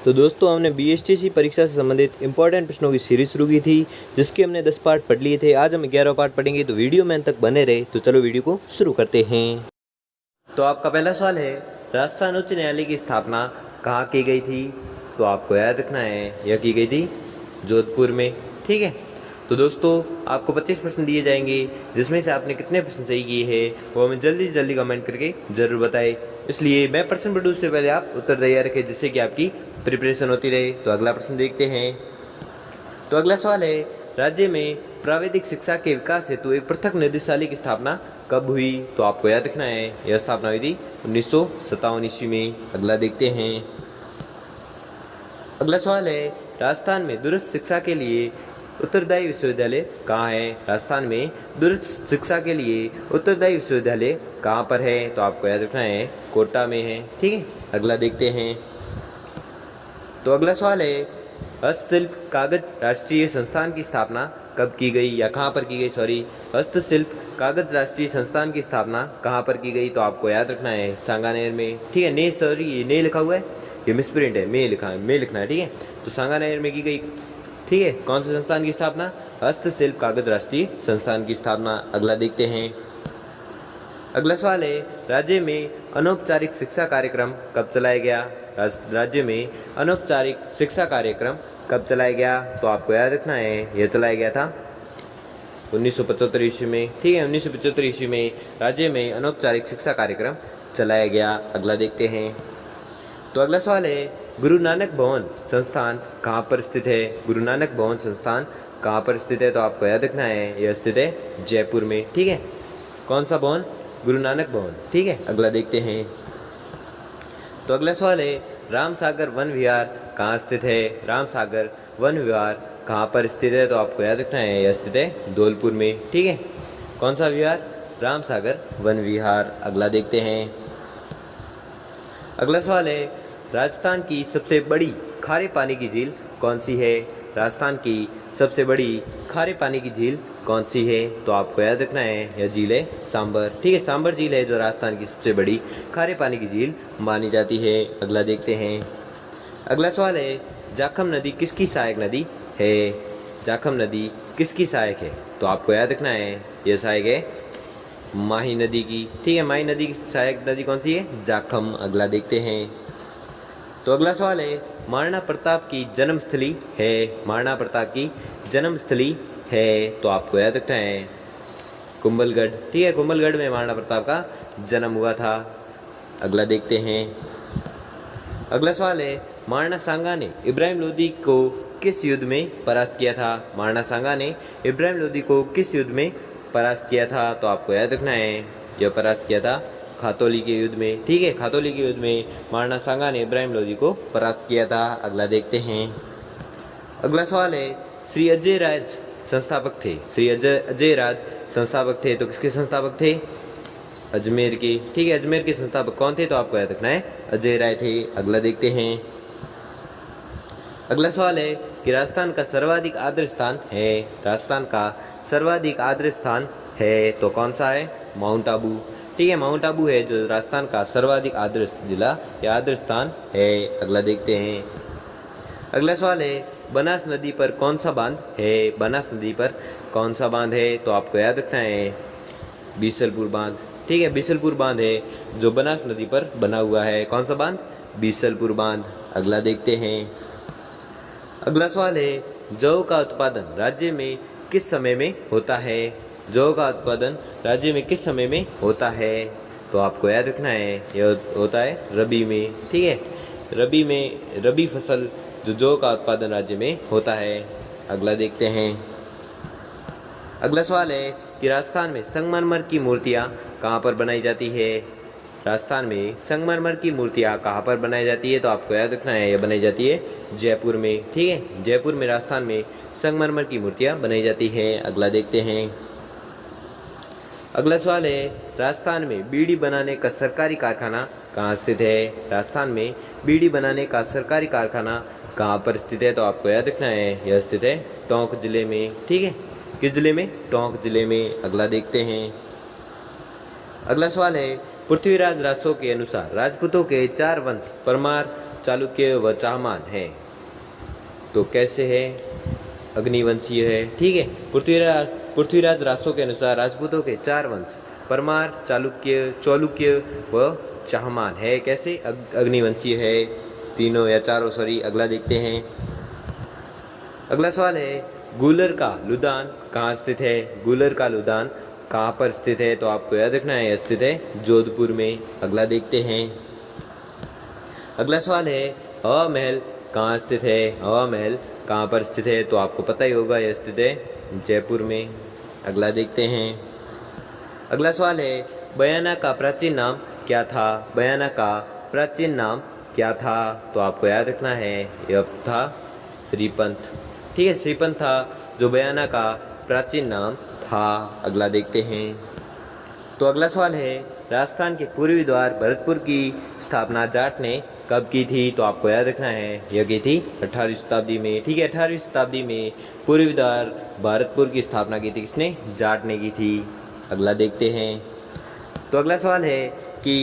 तो दोस्तों हमने बीएसटीसी परीक्षा से संबंधित इंपॉर्टेंट प्रश्नों की सीरीज शुरू की थी, जिसके हमने 10 पार्ट पढ़ लिए थे। आज हम 11 पार्ट पढ़ेंगे, तो वीडियो में अंत तक बने रहे। तो चलो वीडियो को शुरू करते हैं। तो आपका पहला सवाल है, राजस्थान उच्च न्यायालय की स्थापना कहाँ की गई थी? तो आपको याद रखना है, यह की गई थी जोधपुर में। ठीक है, तो दोस्तों आपको 25 प्रश्न दिए जाएंगे, जिसमें से आपने कितने प्रश्न सही किए हैं वो हमें जल्दी से जल्दी कमेंट करके ज़रूर बताएं। इसलिए मैं प्रश्न पढ़ूँ उससे पहले आप उत्तर तैयार रखें, जिससे कि आपकी प्रिपरेशन होती रहे। तो अगला प्रश्न देखते हैं। तो अगला सवाल है, राज्य में प्राविधिक शिक्षा के विकास हेतु एक पृथक निदेशालय की स्थापना कब हुई? तो आपको याद रखना है, यह स्थापना हुई थी 1957 ईस्वी में। अगला देखते हैं। अगला सवाल है, राजस्थान में दूरस्थ शिक्षा के लिए उत्तरदायी विश्वविद्यालय कहाँ है? राजस्थान में दूरस्थ शिक्षा के लिए उत्तरदायी विश्वविद्यालय कहाँ पर है? तो आपको याद रखना है, कोटा में है। ठीक है, अगला देखते हैं। तो अगला सवाल है, हस्तशिल्प कागज राष्ट्रीय संस्थान की स्थापना कब की गई, या कहाँ पर की गई? हस्तशिल्प कागज राष्ट्रीय संस्थान की स्थापना कहाँ पर की गई? तो आपको याद रखना है, सांगानेर में। ठीक है, ये ने लिखा हुआ है, ये मिसप्रिंट है, में लिखना है। ठीक है, तो सांगानेर में की गई। ठीक है, कौन से संस्थान की स्थापना? हस्तशिल्प कागज राष्ट्रीय संस्थान की स्थापना। अगला देखते हैं। अगला सवाल है, राज्य में अनौपचारिक शिक्षा कार्यक्रम कब चलाया गया? राज्य में अनौपचारिक शिक्षा कार्यक्रम कब चलाया गया? तो आपको याद रखना है, यह चलाया गया था 1975 ईस्वी में। ठीक है, 1975 ईस्वी में राज्य में अनौपचारिक शिक्षा कार्यक्रम चलाया गया। अगला देखते हैं। तो अगला सवाल है, गुरु नानक भवन संस्थान कहाँ पर स्थित है? गुरु नानक भवन संस्थान कहाँ पर स्थित है? तो आपको याद रखना है, यह स्थित है जयपुर में। ठीक है, कौन सा भवन? गुरु नानक भवन। ठीक है, अगला देखते हैं। तो अगला सवाल है, रामसागर वन विहार कहाँ स्थित है? रामसागर वन विहार कहाँ पर स्थित है? तो आपको याद रखना है, यह स्थित है धौलपुर में। ठीक है, कौन सा विहार? रामसागर वन विहार। अगला देखते हैं। अगला सवाल है, राजस्थान की सबसे बड़ी खारे पानी की झील कौन सी है? राजस्थान की सबसे बड़ी खारे पानी की झील कौन सी है? तो आपको याद रखना है, यह झील है सांबर। ठीक है, सांबर झील है जो राजस्थान की सबसे बड़ी खारे पानी की झील मानी जाती है। अगला देखते हैं। अगला सवाल है, जाखम नदी किसकी सहायक नदी है? जाखम नदी किसकी सहायक है? तो आपको याद रखना है, यह सहायक है माही नदी की। ठीक है, माही नदी की सहायक नदी कौन सी है? जाखम। अगला देखते हैं। तो अगला सवाल है, महाराणा प्रताप की जन्मस्थली है? महाराणा प्रताप की जन्मस्थली है? तो आपको याद रखना है, कुंभलगढ़। ठीक है, कुंभलगढ़ में महाराणा प्रताप का जन्म हुआ था। अगला देखते हैं। अगला सवाल है, महाराणा सांगा ने इब्राहिम लोदी को किस युद्ध में परास्त किया था? महाराणा सांगा ने इब्राहिम लोदी को किस युद्ध में परास्त किया था? तो आपको याद रखना है, यह परास्त किया था खातौली के युद्ध में। ठीक है, खातौली के युद्ध में महाराणा सांगा ने इब्राहिम लोदी को परास्त किया था। अगला देखते हैं। अगला सवाल है, श्री अजय राज संस्थापक थे? श्री अजय राज संस्थापक थे, तो किसके संस्थापक थे? अजमेर के। ठीक है, अजमेर के संस्थापक कौन थे? तो आपको याद रखना है, अजय राय थे। अगला देखते हैं। अगला सवाल है कि राजस्थान का सर्वाधिक आर्द्र स्थान है? राजस्थान का सर्वाधिक आर्द्र स्थान है तो कौन सा है? माउंट आबू। ठीक है, माउंट आबू है जो राजस्थान का सर्वाधिक आर्द्र जिला या आर्द्र स्थान है। अगला देखते हैं। अगला सवाल है, बनास नदी पर कौन सा बांध है? बनास नदी पर कौन सा बांध है? तो आपको याद रखना है, बीसलपुर बांध। ठीक है, बीसलपुर बांध है जो बनास नदी पर बना हुआ है। कौन सा बांध? बीसलपुर बांध। अगला देखते हैं। अगला सवाल है, जौ का उत्पादन राज्य में किस समय में होता है? जौ का उत्पादन राज्य में किस समय में होता है? तो आपको याद रखना है, यह होता है रबी में। ठीक है, रबी में, रबी फसल जो जौ का उत्पादन राज्य में होता है। अगला देखते हैं। अगला सवाल है कि राजस्थान में संगमरमर की मूर्तियाँ कहाँ पर बनाई जाती है? राजस्थान में संगमरमर की मूर्तियाँ कहाँ पर बनाई जाती है? तो आपको याद रखना है, यह बनाई जाती है जयपुर में। ठीक है, जयपुर में राजस्थान में संगमरमर की मूर्तियाँ बनाई जाती है। अगला देखते हैं। अगला सवाल है, राजस्थान में बीड़ी बनाने का सरकारी कारखाना कहाँ स्थित है? राजस्थान में बीड़ी बनाने का सरकारी कारखाना कहाँ पर स्थित है? तो आपको याद रखना है, यह स्थित है टोंक जिले में। ठीक है, किस जिले में? टोंक जिले में। अगला देखते हैं। अगला सवाल है, पृथ्वीराज रासो के अनुसार राजपूतों के 4 वंश परमार, चालुक्य व चाहमान है। तो कैसे है? अग्निवंशीय है। ठीक है। पृथ्वीराज रासो के अनुसार राजपूतों के 4 वंश परमार, चालुक्य, चौलुक्य व चाहमान है। कैसे? अग्निवंशीय है। तीनों या चारों, सॉरी। अगला देखते हैं। अगला सवाल है, गूलर का लुदान कहाँ स्थित है? गूलर का लुदान कहाँ पर स्थित है? तो आपको याद रखना है, स्थित है जोधपुर में। अगला देखते हैं। अगला सवाल है, हवा महल कहाँ स्थित है? हवा महल कहाँ पर स्थित है? तो आपको पता ही होगा, यह स्थित है जयपुर में। अगला देखते हैं। अगला सवाल है, बयाना का प्राचीन नाम क्या था? बयाना का प्राचीन नाम क्या था? तो आपको याद रखना है, यह था श्रीपंथ। ठीक है, श्रीपंथ था जो बयाना का प्राचीन नाम था। अगला देखते हैं। तो अगला सवाल है, राजस्थान के पूर्वी द्वार भरतपुर की स्थापना जाट ने कब की थी? तो आपको याद रखना है, यह की थी 18वीं शताब्दी में। ठीक है, 18वीं शताब्दी में पूर्वी द्वार भरतपुर की स्थापना की थी किसने? जाट ने की थी। अगला देखते हैं। तो अगला सवाल है कि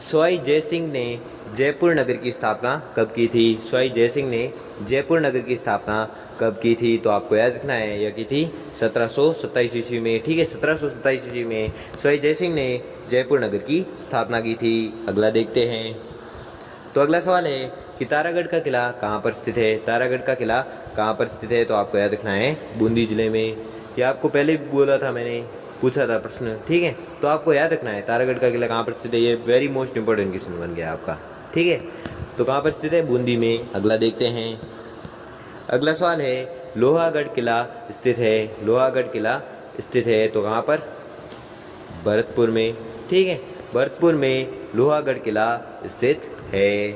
सवाई जयसिंह ने जयपुर नगर की स्थापना कब की थी? सवाई जयसिंह ने जयपुर नगर की स्थापना कब की थी? तो आपको याद रखना है, यह की थी 1727 ईस्वी में। ठीक है, 1727 ईस्वी में सवाई जयसिंह ने जयपुर नगर की स्थापना की थी। अगला देखते हैं। तो अगला सवाल है कि तारागढ़ का किला कहाँ पर स्थित है? तारागढ़ का किला कहाँ पर स्थित है? तो आपको याद रखना है, बूंदी जिले में। यह आपको पहले भी बोला था, मैंने पूछा था प्रश्न। ठीक है, तो आपको याद रखना है तारागढ़ का किला कहाँ पर स्थित है। ये वेरी मोस्ट इंपॉर्टेंट क्वेश्चन बन गया आपका। ठीक है, तो कहाँ पर स्थित है? बूंदी में। अगला देखते हैं। अगला सवाल है, लोहागढ़ किला स्थित है। लोहागढ़ किला स्थित है तो कहाँ पर? भरतपुर में। ठीक है, भरतपुर में लोहागढ़ किला स्थित है।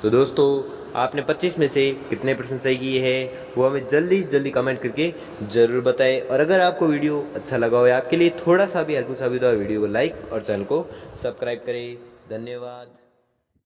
तो दोस्तों, आपने 25 में से कितने प्रश्न सही किए हैं वो हमें जल्दी से जल्दी कमेंट करके ज़रूर बताएं। और अगर आपको वीडियो अच्छा लगा हो या आपके लिए थोड़ा सा भी हेल्पफुल साबित हुआ, वीडियो को लाइक और चैनल को सब्सक्राइब करें। धन्यवाद।